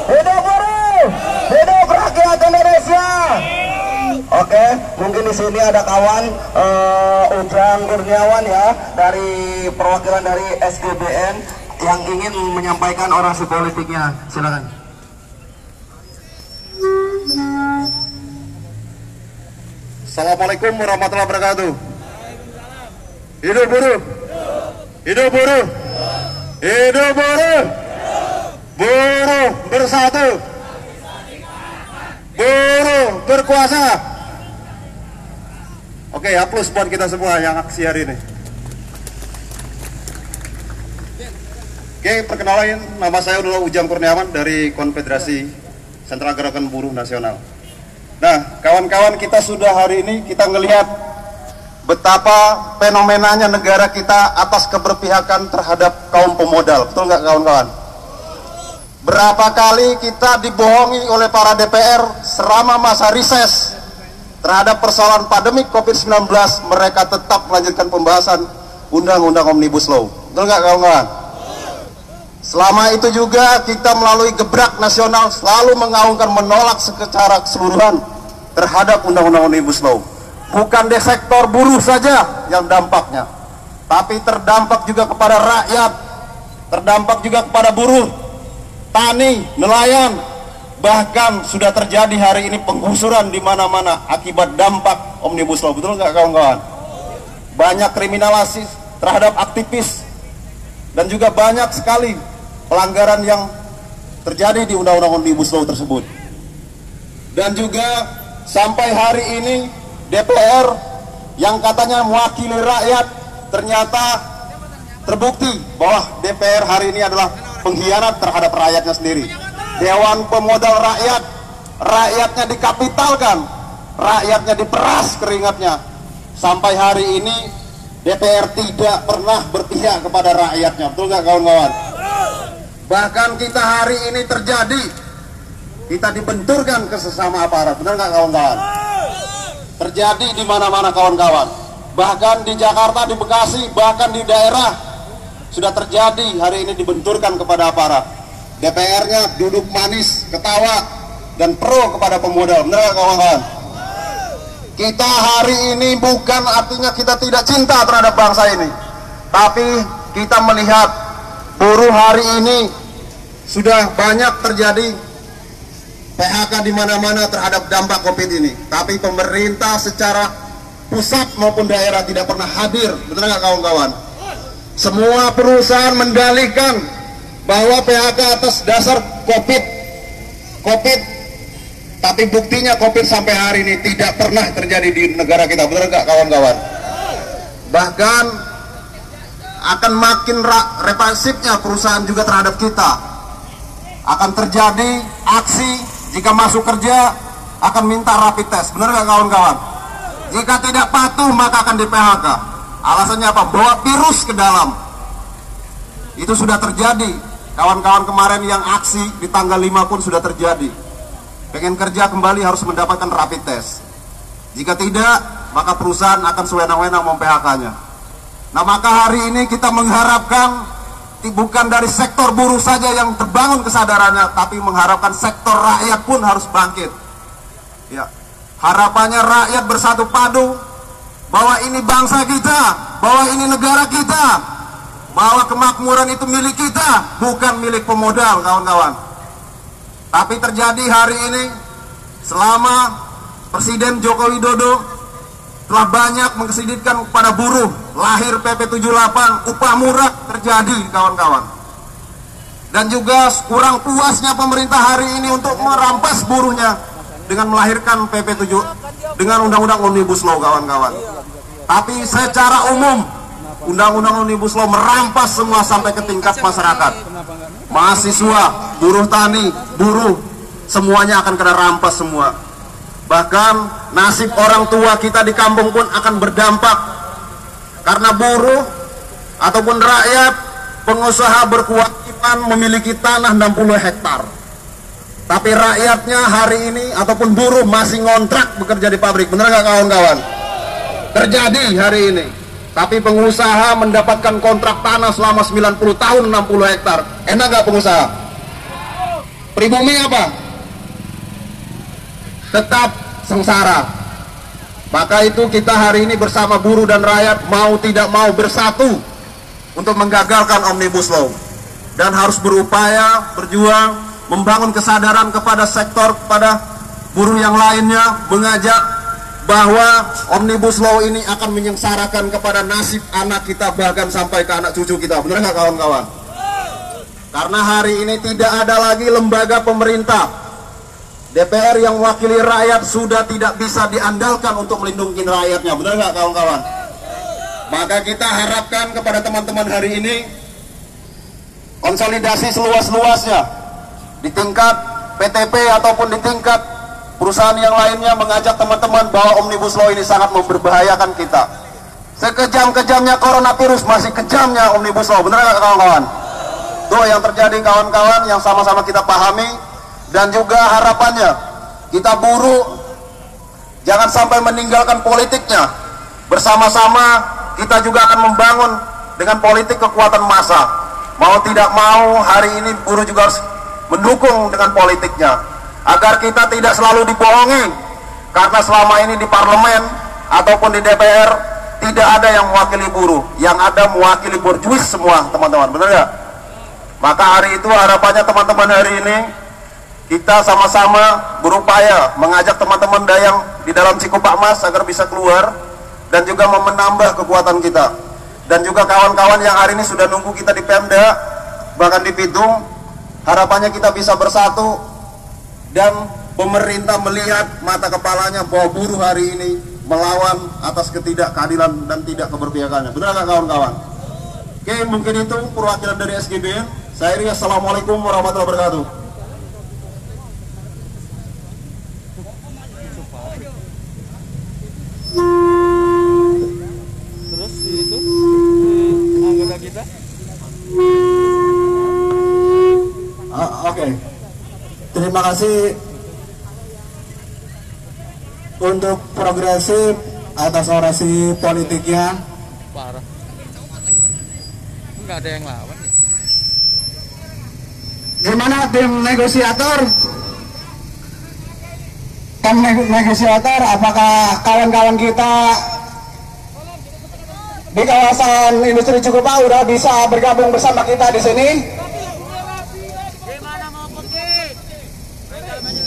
Hidup buruh! Hidup rakyat Indonesia! Oke, mungkin di sini ada kawan Ujang Kurniawan ya, dari perwakilan dari SGBN yang ingin menyampaikan orasi politiknya. Silakan. Assalamualaikum warahmatullahi wabarakatuh. Hidup buruh! Hidup buruh! Hidup buruh! Buruh bersatu! Buruh berkuasa! Oke, aplaus buat kita semua yang aksi hari ini. Oke, perkenalkan, nama saya adalah Ujang Kurniawan dari Konfederasi Sentra Gerakan Buruh Nasional. Nah, kawan-kawan, kita sudah hari ini kita ngelihat betapa fenomenanya negara kita atas keberpihakan terhadap kaum pemodal. Betul nggak, kawan-kawan? Berapa kali kita dibohongi oleh para DPR selama masa rises terhadap persoalan pandemik COVID-19, mereka tetap melanjutkan pembahasan Undang-Undang Omnibus Law. Betul nggak, kawan-kawan? Selama itu juga kita melalui gebrak nasional selalu mengaungkan menolak secara keseluruhan terhadap Undang-Undang Omnibus Law. Bukan di sektor buruh saja yang dampaknya, tapi terdampak juga kepada rakyat, terdampak juga kepada buruh, tani, nelayan, bahkan sudah terjadi hari ini penggusuran di mana-mana akibat dampak Omnibus Law. Betul nggak, kawan-kawan? Banyak kriminalisasi terhadap aktivis dan juga banyak sekali pelanggaran yang terjadi di Undang-Undang Omnibus Law tersebut. Dan juga sampai hari ini DPR yang katanya mewakili rakyat ternyata terbukti bahwa DPR hari ini adalah pengkhianat terhadap rakyatnya sendiri. Dewan Pemodal Rakyat, rakyatnya dikapitalkan, rakyatnya diperas keringatnya. Sampai hari ini DPR tidak pernah berpihak kepada rakyatnya, betul nggak kawan-kawan? Bahkan kita hari ini terjadi, kita dibenturkan ke sesama aparat, benar nggak kawan-kawan? Terjadi di mana-mana kawan-kawan. Bahkan di Jakarta, di Bekasi, bahkan di daerah sudah terjadi hari ini dibenturkan kepada aparat. DPR-nya duduk manis, ketawa, dan pro kepada pemodal, benar nggak kawan-kawan? Kita hari ini bukan artinya kita tidak cinta terhadap bangsa ini, tapi kita melihat buruh hari ini sudah banyak terjadi PHK di mana-mana terhadap dampak COVID ini. Tapi pemerintah secara pusat maupun daerah tidak pernah hadir, benar nggak kawan-kawan? Semua perusahaan mendalihkan bahwa PHK atas dasar COVID, tapi buktinya COVID sampai hari ini tidak pernah terjadi di negara kita, benar nggak kawan-kawan? Bahkan akan makin represifnya perusahaan juga terhadap kita. Akan terjadi aksi, jika masuk kerja akan minta rapid test, benar nggak kawan-kawan? Jika tidak patuh maka akan di PHK. Alasannya apa? Bawa virus ke dalam. Itu sudah terjadi. Kawan-kawan kemarin yang aksi di tanggal 5 pun sudah terjadi. Pengen kerja kembali harus mendapatkan rapid test. Jika tidak, maka perusahaan akan sewenang-wenang mem-PHK-nya. Nah, maka hari ini kita mengharapkan bukan dari sektor buruh saja yang terbangun kesadarannya, tapi mengharapkan sektor rakyat pun harus bangkit. Ya, harapannya rakyat bersatu padu bahwa ini bangsa kita, bahwa ini negara kita, bahwa kemakmuran itu milik kita, bukan milik pemodal, kawan-kawan. Tapi terjadi hari ini, selama Presiden Joko Widodo telah banyak mengkesiditkan kepada buruh, lahir PP 78, upah murah terjadi, kawan-kawan. Dan juga kurang puasnya pemerintah hari ini untuk merampas buruhnya dengan melahirkan PP 7 dengan Undang-Undang Omnibus Law, kawan-kawan. Tapi secara umum Undang-Undang Omnibus Law merampas semua sampai ke tingkat masyarakat. Mahasiswa, buruh tani, buruh, semuanya akan kena rampas semua. Bahkan nasib orang tua kita di kampung pun akan berdampak. Karena buruh ataupun rakyat, pengusaha berkewajiban memiliki tanah 60 hektar. Tapi rakyatnya hari ini ataupun buruh masih ngontrak bekerja di pabrik. Benar nggak kawan-kawan? Terjadi hari ini. Tapi pengusaha mendapatkan kontrak tanah selama 90 tahun 60 hektar. Enak nggak pengusaha? Pribumi apa? Tetap sengsara. Maka itu kita hari ini bersama buruh dan rakyat mau tidak mau bersatu untuk menggagalkan Omnibus Law. Dan harus berupaya, berjuang, membangun kesadaran kepada sektor, kepada buruh yang lainnya, mengajak bahwa Omnibus Law ini akan menyengsarakan kepada nasib anak kita, bahkan sampai ke anak cucu kita. Benar nggak kawan-kawan? Karena hari ini tidak ada lagi lembaga pemerintah. DPR yang mewakili rakyat sudah tidak bisa diandalkan untuk melindungi rakyatnya. Benar nggak kawan-kawan? Maka kita harapkan kepada teman-teman hari ini konsolidasi seluas-luasnya di tingkat PTP ataupun di tingkat perusahaan yang lainnya, mengajak teman-teman bahwa Omnibus Law ini sangat memberbahayakan kita. Sekejam-kejamnya coronavirus, masih kejamnya Omnibus Law. Benar nggak kawan-kawan? Itu yang terjadi kawan-kawan, yang sama-sama kita pahami. Dan juga harapannya kita buruh jangan sampai meninggalkan politiknya. Bersama-sama kita juga akan membangun dengan politik kekuatan massa. Mau tidak mau hari ini buruh juga harus mendukung dengan politiknya, agar kita tidak selalu dibohongi. Karena selama ini di parlemen ataupun di DPR tidak ada yang mewakili buruh, yang ada mewakili borjuis semua, teman-teman. Benar ya? Maka hari itu harapannya teman-teman hari ini kita sama-sama berupaya mengajak teman-teman yang di dalam Cikupa Mas agar bisa keluar dan juga menambah kekuatan kita. Dan juga kawan-kawan yang hari ini sudah nunggu kita di Pemda, bahkan di Pitung, harapannya kita bisa bersatu dan pemerintah melihat mata kepalanya bahwa buruh hari ini melawan atas ketidakkeadilan dan tidak keberpihakannya. Benar nggak kawan-kawan? Oke, mungkin itu perwakilan dari SGBN. Saya Ria, assalamualaikum warahmatullahi wabarakatuh. Terus itu anggota kita. Oke. Terima kasih untuk progresif atas orasi politiknya. Parah. Enggak ada yang lawan nih. Gimana tim negosiator? Tim negosiator, apakah kawan-kawan kita di kawasan industri Cikupa udah bisa bergabung bersama kita di sini? Gimana mau pergi?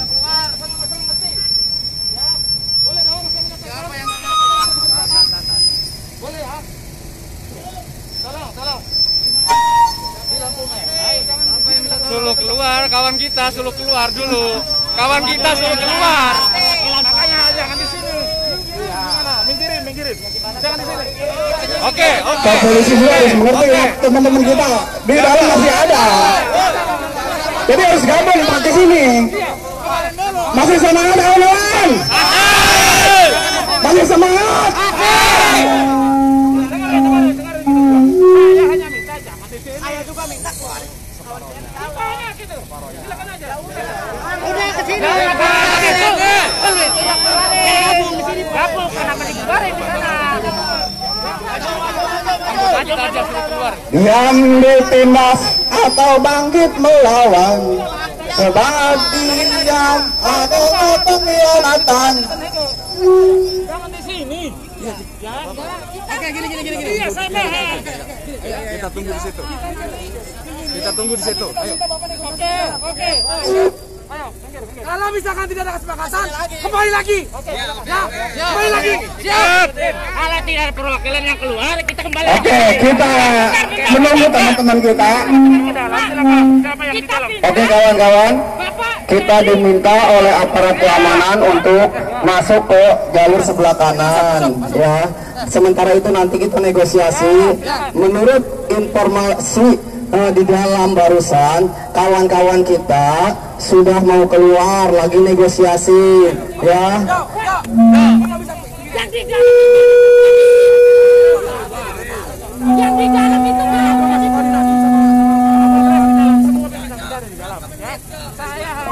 Keluar, boleh dong, siapa yang boleh ya? Tolong. Di lampu merah. Suruh keluar kawan kita, suruh keluar dulu. Kawan kita suruh keluar. Makanya jangan di sini. Minggirin. Jangan di sini. Oke. Pak polisi juga harus mengerti ya, teman-teman kita di dalam masih ada. Jadi harus gabung Pak ke sini. Masih semangat kawan-kawan. Masih semangat. Saya juga minta keluar. Udah ke sini. Gabung kenapa dikeluarin di sana? Kita aja suruh keluar. Yang ditindas atau bangkit melawan, semangat diam atau pengkhianatan. Jangan di sini. Oke, gini. Iya, sama. Kita tunggu di situ. Ayo. Oke. Kalau misalkan tidak ada kesepakatan, kembali lagi. Kembali lagi. Siap. Kalau tidak ada perwakilan yang keluar, kita kembali lagi. Oke, kita menunggu teman-teman kita. Oke kawan-kawan, kita diminta oleh aparat keamanan untuk masuk ke jalur sebelah kanan, ya. Sementara itu nanti kita negosiasi. Menurut informasi di dalam barusan, kawan-kawan kita sudah mau keluar, lagi negosiasi, ya. Yang di dalam itu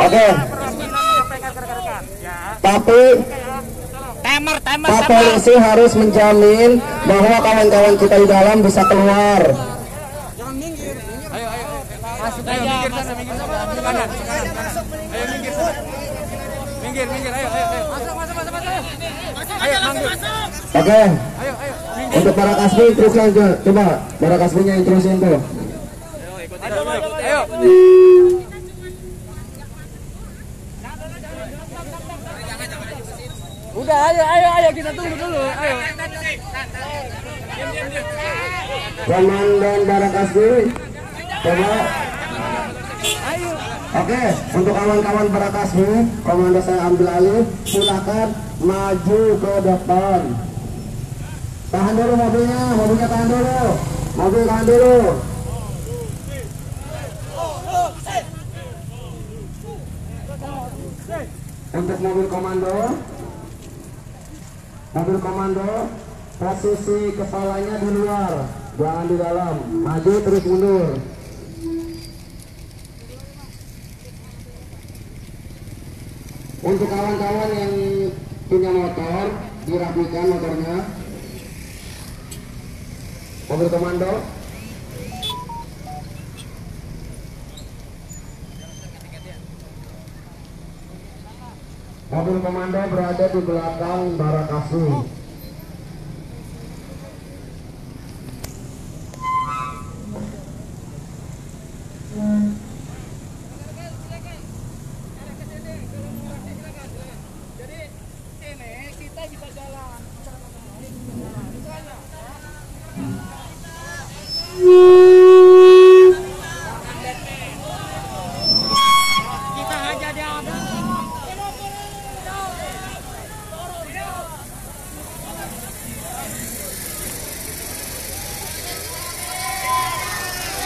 Oke. Tapi Pak polisi harus menjamin bahwa kawan-kawan kita di dalam bisa keluar. Masuk ayo minggir sana. Kanan. Ayo minggir sana. Minggir. Ayo. Ayo manggil. Oke. Ayo. Untuk para kasbi teruskan aja. Coba para kasbinya yang terusin tuh. Ayo. Udah, ayo kita tunggu dulu. Ayo. Komandan para kasbi. Coba. Oke, untuk kawan-kawan para kasbi, komandan saya ambil alih. Silakan maju ke depan. Tahan dulu mobilnya tahan dulu. Mobil tahan dulu. Untuk mobil komando, posisi kepalanya di luar, jangan di dalam. Maju terus mundur. Untuk kawan-kawan yang punya motor, dirapikan motornya. Mobil komando. Mobil komando berada di belakang Barakaslu.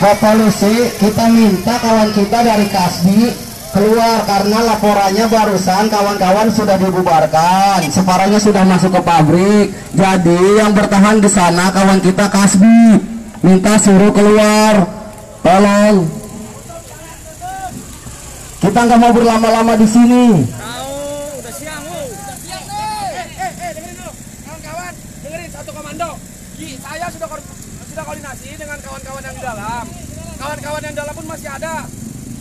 Pak Polisi, kita minta kawan kita dari Kasbi keluar karena laporannya barusan kawan-kawan sudah dibubarkan, separuhnya sudah masuk ke pabrik. Jadi yang bertahan di sana kawan kita Kasbi, minta suruh keluar, tolong. Kita nggak mau berlama-lama di sini. Udah siang, dengerin dulu, kawan-kawan, dengerin satu komando. Saya sudah koordinasi dengan kawan-kawan yang di dalam. Kawan-kawan yang dalam pun masih ada.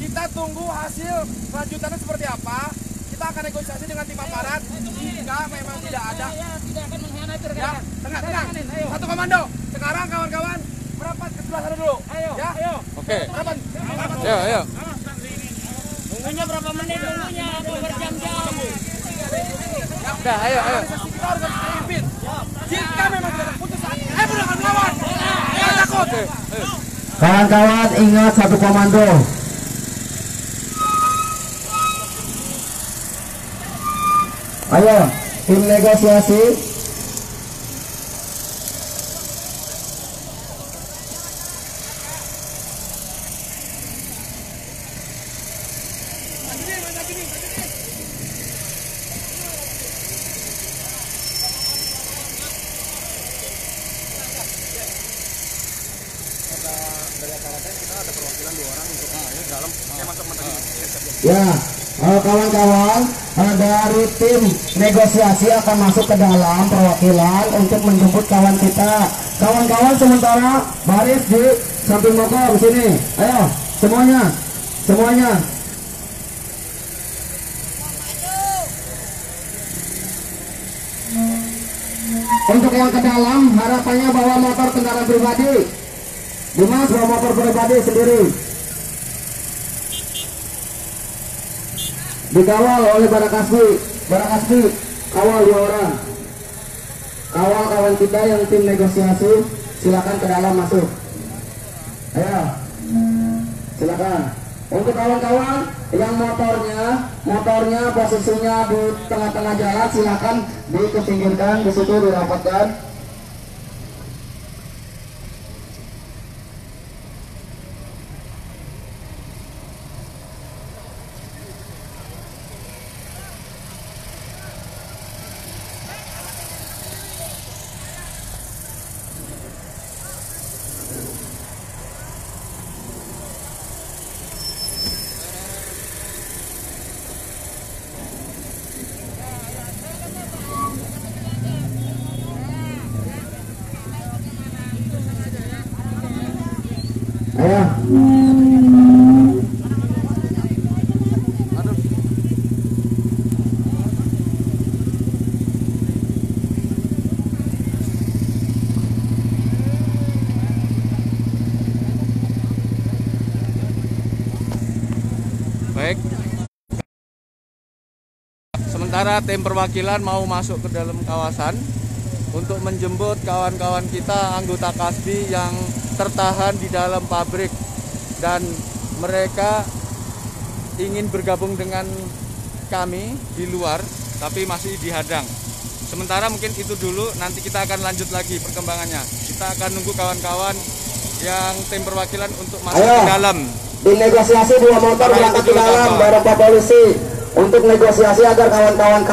Kita tunggu hasil lanjutannya seperti apa. Kita akan negosiasi dengan tim aparat. Jika memang tidak ada, tidak akan mengkhianati rekan. Ya, tenang. Satu komando. Sekarang kawan-kawan merapat ke sebelah sana dulu. Ayo. Ya, ayo. Oke. Merapat. Ayo. Nunggunya berapa menit? Nunggunya berjam-jam. Udah, ayo. Kita harus pimpin. Jika memang tidak ada keputusan, benar melawan. Jangan takut. Kawan-kawan ingat satu komando. Ayo, tim negosiasi. Ya, kawan-kawan dari tim negosiasi akan masuk ke dalam perwakilan untuk menjemput kawan kita. Kawan-kawan sementara baris di samping motor sini. Ayo, semuanya. Untuk yang ke dalam harapannya bawa motor kendaraan pribadi. Dimas bawa motor pribadi sendiri. Dikawal oleh Barakasbi, kawal 2 orang. Kawal kawan kita yang tim negosiasi, silakan ke dalam masuk. Ayo, silakan. Untuk kawan-kawan yang motornya posisinya di tengah-tengah jalan, silakan dikesinggirkan, di situ dirapatkan. Ayo. Baik. Sementara tim perwakilan mau masuk ke dalam kawasan untuk menjemput kawan-kawan kita anggota Kasbi yang tertahan di dalam pabrik dan mereka ingin bergabung dengan kami di luar tapi masih dihadang. Sementara mungkin itu dulu, nanti kita akan lanjut lagi perkembangannya. Kita akan nunggu kawan-kawan yang tim perwakilan untuk masuk ke dalam. Di negosiasi 2 motor berangkat ke dalam bareng Pak Polisi untuk negosiasi agar kawan-kawan